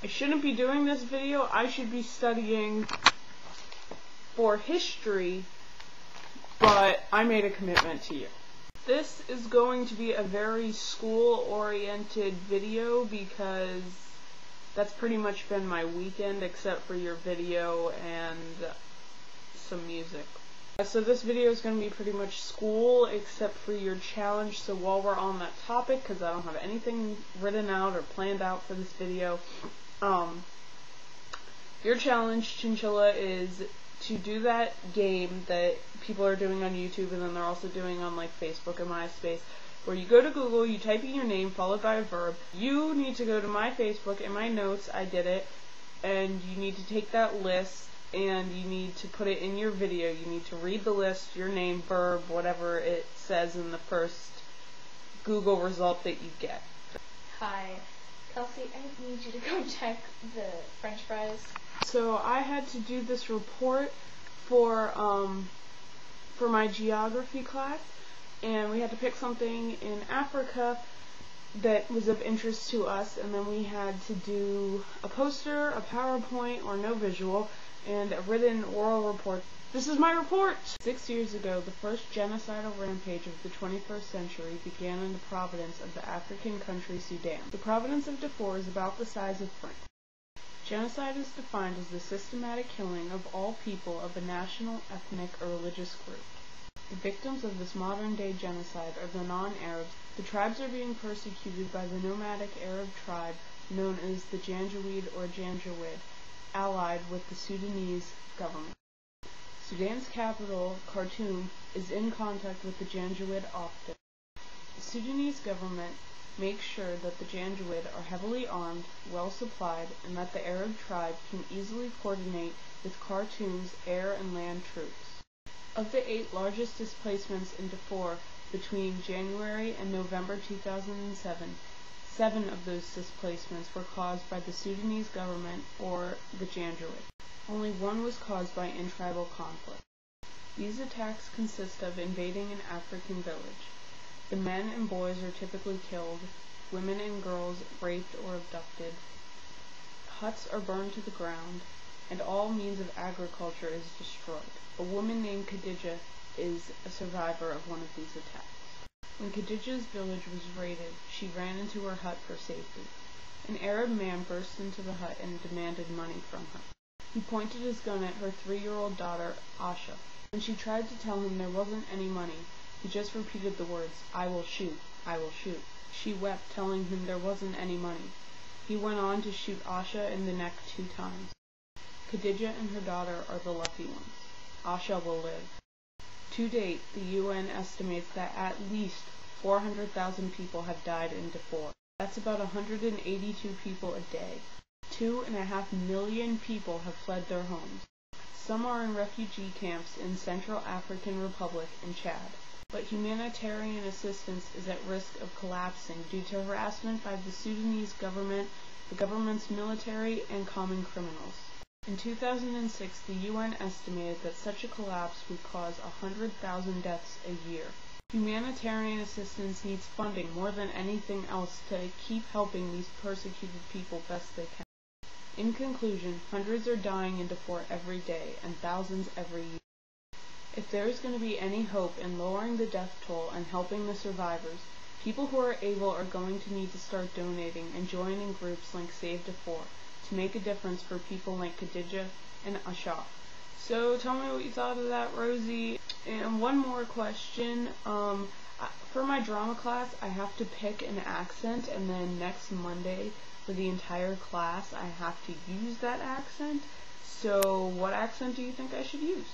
I shouldn't be doing this video. I should be studying for history, but I made a commitment to you. This is going to be a very school-oriented video because that's pretty much been my weekend, except for your video and some music. So this video is going to be pretty much school, except for your challenge. So while we're on that topic, because I don't have anything written out or planned out for this video, your challenge, Chinchilla, is to do that game that people are doing on YouTube, and then they're also doing on like Facebook and MySpace, where you go to Google, you type in your name followed by a verb. You need to go to my Facebook, in my notes I did it, and you need to take that list and you need to put it in your video. You need to read the list, your name, verb, whatever it says in the first Google result that you get. Hi, Kelsey, I need you to go check the French fries. So I had to do this report for my geography class, and we had to pick something in Africa that was of interest to us, and then we had to do a poster, a PowerPoint, or no visual, and a written oral report. This is my report! 6 years ago, the first genocidal rampage of the 21st century began in the province of the African country Sudan. The province of Darfur is about the size of France. Genocide is defined as the systematic killing of all people of a national, ethnic, or religious group. The victims of this modern-day genocide are the non-Arabs. The tribes are being persecuted by the nomadic Arab tribe known as the Janjaweed or Janjaweed, allied with the Sudanese government. Sudan's capital, Khartoum, is in contact with the Janjaweed often. The Sudanese government makes sure that the Janjaweed are heavily armed, well supplied, and that the Arab tribe can easily coordinate with Khartoum's air and land troops. Of the 8 largest displacements in Darfur between January and November 2007, 7 of those displacements were caused by the Sudanese government or the Janjaweed. Only 1 was caused by in-tribal conflict. These attacks consist of invading an African village. The men and boys are typically killed, women and girls raped or abducted, huts are burned to the ground, and all means of agriculture is destroyed. A woman named Khadija is a survivor of one of these attacks. When Khadija's village was raided, she ran into her hut for safety. An Arab man burst into the hut and demanded money from her. He pointed his gun at her 3-year-old daughter, Asha. When she tried to tell him there wasn't any money, he just repeated the words, "I will shoot, I will shoot." She wept, telling him there wasn't any money. He went on to shoot Asha in the neck 2 times. Khadija and her daughter are the lucky ones. Asha will live. To date, the UN estimates that at least 400,000 people have died in Darfur. That's about 182 people a day. 2.5 million people have fled their homes. Some are in refugee camps in Central African Republic and Chad. But humanitarian assistance is at risk of collapsing due to harassment by the Sudanese government, the government's military, and common criminals. In 2006, the UN estimated that such a collapse would cause 100,000 deaths a year. Humanitarian assistance needs funding more than anything else to keep helping these persecuted people best they can. In conclusion, hundreds are dying in Darfur every day, and thousands every year. If there is going to be any hope in lowering the death toll and helping the survivors, people who are able are going to need to start donating and joining groups like Save Darfur to make a difference for people like Khadija and Asha. So tell me what you thought of that, Rosie. And one more question. For my drama class, I have to pick an accent, and then next Monday for the entire class I have to use that accent. So what accent do you think I should use?